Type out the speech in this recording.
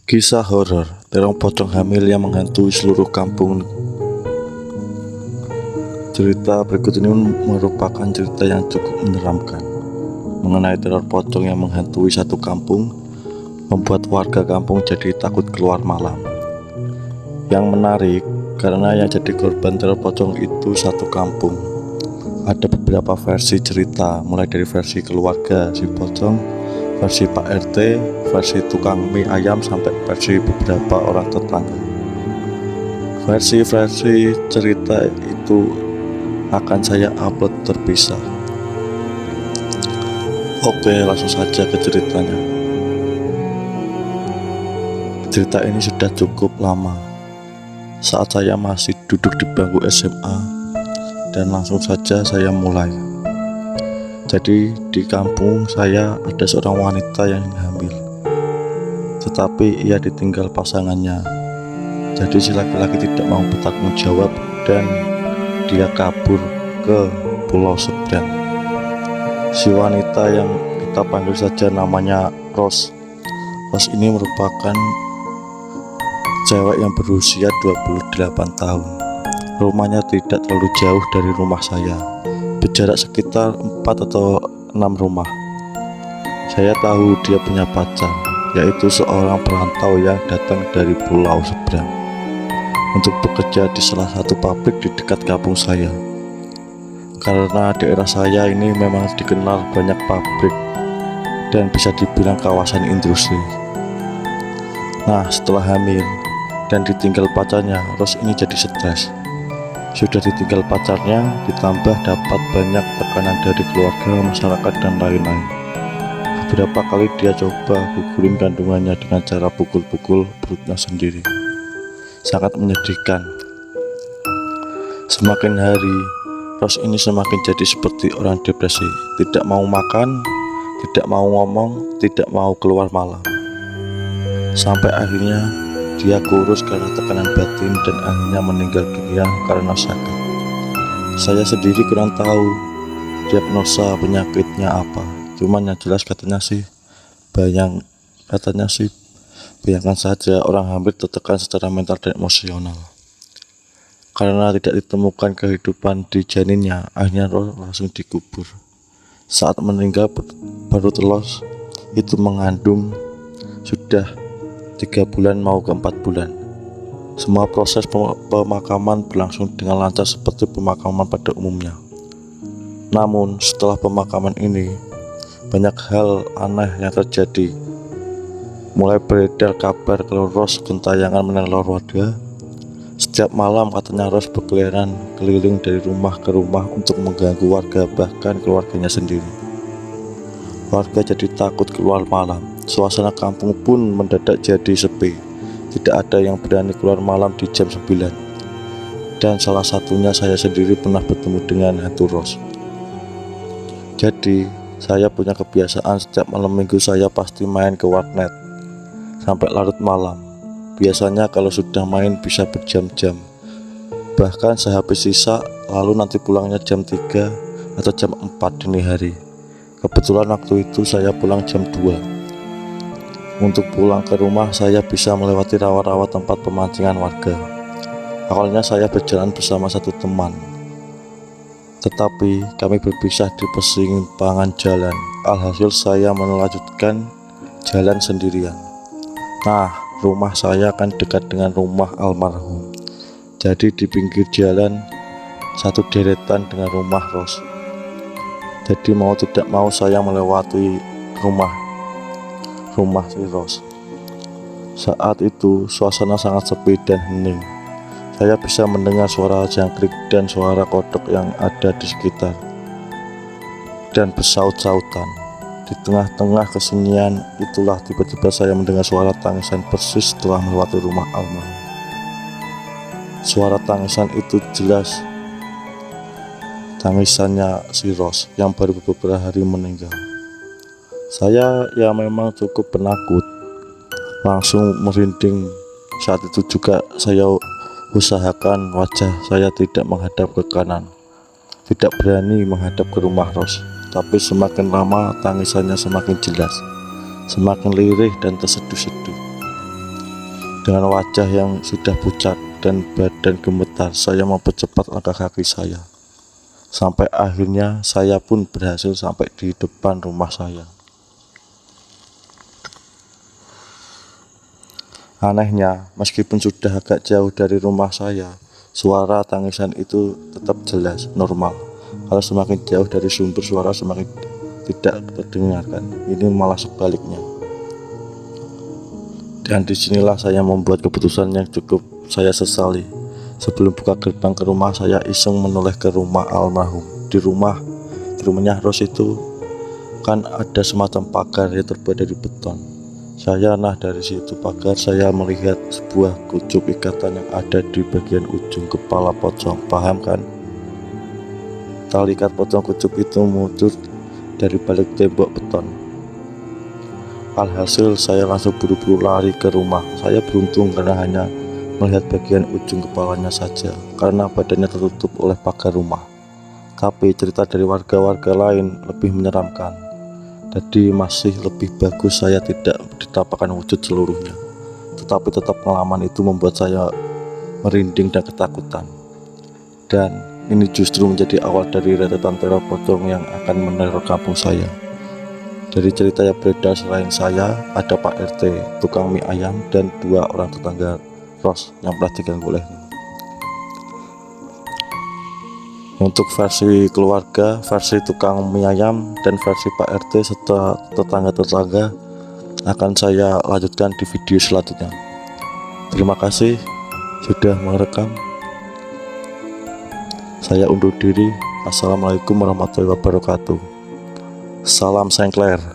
Kisah horor terong pocong hamil yang menghantui seluruh kampung. Cerita berikut ini merupakan cerita yang cukup menyeramkan mengenai teror pocong yang menghantui satu kampung, membuat warga kampung jadi takut keluar malam. Yang menarik, karena yang jadi korban teror pocong itu satu kampung. Ada beberapa versi cerita, mulai dari versi keluarga si pocong, versi Pak RT, versi tukang mie ayam, sampai versi beberapa orang tetangga. Versi-versi cerita itu akan saya upload terpisah. Oke, langsung saja ke ceritanya. Cerita ini sudah cukup lama, saat saya masih duduk di bangku SMA, dan langsung saja saya mulai. Jadi di kampung saya ada seorang wanita yang hamil, tetapi ia ditinggal pasangannya. Jadi si laki-laki tidak mau bertanggung jawab dan dia kabur ke pulau seberang. Si wanita yang kita panggil saja namanya Ros. Ros ini merupakan cewek yang berusia 28 tahun. Rumahnya tidak terlalu jauh dari rumah saya, berjarak sekitar 4 atau 6 rumah. Saya tahu dia punya pacar, yaitu seorang perantau yang datang dari pulau seberang untuk bekerja di salah satu pabrik di dekat kampung saya. Karena daerah saya ini memang dikenal banyak pabrik dan bisa dibilang kawasan industri. Nah, setelah hamil dan ditinggal pacarnya, Ros ini jadi stres. Sudah ditinggal pacarnya, ditambah dapat banyak tekanan dari keluarga, masyarakat, dan lain-lain. Beberapa kali dia coba gugulin kandungannya dengan cara pukul-pukul perutnya sendiri. Sangat menyedihkan. Semakin hari, Ros ini semakin jadi seperti orang depresi. Tidak mau makan, tidak mau ngomong, tidak mau keluar malam. Sampai akhirnya dia kurus karena tekanan batin dan akhirnya meninggal dunia karena sakit. Saya sendiri kurang tahu diagnosa penyakitnya apa. Cuman yang jelas bayangkan saja orang hamil tertekan secara mental dan emosional. Karena tidak ditemukan kehidupan di janinnya, akhirnya langsung dikubur. Saat meninggal baru telos itu mengandung sudah 3 bulan mau ke 4 bulan. Semua proses pemakaman berlangsung dengan lancar seperti pemakaman pada umumnya. Namun setelah pemakaman ini, banyak hal aneh yang terjadi. Mulai beredar kabar kalau Ros gentayangan meneror warga. Setiap malam katanya Ros berkeliaran keliling dari rumah ke rumah untuk mengganggu warga, bahkan keluarganya sendiri. Warga jadi takut keluar malam. Suasana kampung pun mendadak jadi sepi. Tidak ada yang berani keluar malam di jam 9. Dan salah satunya saya sendiri pernah bertemu dengan hantu Ros. Jadi saya punya kebiasaan setiap malam minggu saya pasti main ke warnet sampai larut malam. Biasanya kalau sudah main bisa berjam-jam. Bahkan saya habis sisa lalu nanti pulangnya jam 3 atau jam 4 dini hari. Kebetulan waktu itu saya pulang jam 2. Untuk pulang ke rumah saya bisa melewati rawa-rawa tempat pemancingan warga. Awalnya saya berjalan bersama satu teman, tetapi kami berpisah di persimpangan jalan. Alhasil saya melanjutkan jalan sendirian. Nah, rumah saya kan dekat dengan rumah almarhum. Jadi di pinggir jalan satu deretan dengan rumah Ros. Jadi mau tidak mau saya melewati rumah si Ros. Saat itu suasana sangat sepi dan hening. Saya bisa mendengar suara jangkrik dan suara kodok yang ada di sekitar dan bersaut-sautan. Di tengah-tengah kesunyian itulah tiba-tiba saya mendengar suara tangisan persis setelah melewati rumah almarhum. Suara tangisan itu jelas tangisannya si Ros yang baru beberapa hari meninggal. Saya ya memang cukup penakut, langsung merinding. Saat itu juga saya usahakan wajah saya tidak menghadap ke kanan, tidak berani menghadap ke rumah Ros. Tapi semakin lama tangisannya semakin jelas, semakin lirih dan terseduh-seduh. Dengan wajah yang sudah pucat dan badan gemetar, saya mempercepat langkah kaki saya. Sampai akhirnya saya pun berhasil sampai di depan rumah saya. Anehnya, meskipun sudah agak jauh dari rumah saya, suara tangisan itu tetap jelas, normal. Kalau semakin jauh dari sumber suara semakin tidak terdengarkan. Ini malah sebaliknya. Dan disinilah saya membuat keputusan yang cukup saya sesali. Sebelum buka gerbang ke rumah, saya iseng menoleh ke rumah almarhum. Di rumahnya Ros itu kan ada semacam pagar yang terbuat dari beton. Dari situ pagar saya melihat sebuah kucup ikatan yang ada di bagian ujung kepala pocong. Paham kan? Tali ikat pocong kucup itu muncul dari balik tembok beton. Alhasil saya langsung buru-buru lari ke rumah. Saya beruntung karena hanya melihat bagian ujung kepalanya saja, karena badannya tertutup oleh pagar rumah. Tapi cerita dari warga-warga lain lebih menyeramkan. Jadi masih lebih bagus saya tidak ditampakkan wujud seluruhnya. Tetapi tetap pengalaman itu membuat saya merinding dan ketakutan. Dan ini justru menjadi awal dari rentetan teror pocong yang akan meneror kampung saya. Dari cerita yang beredar selain saya, ada Pak RT, tukang mie ayam, dan 2 orang tetangga Ros yang pernah diganggu olehnya. Untuk versi keluarga, versi tukang mie ayam, dan versi Pak RT serta tetangga-tetangga akan saya lanjutkan di video selanjutnya. Terima kasih sudah merekam. Saya undur diri. Assalamualaikum warahmatullahi wabarakatuh. Salam Sengkler.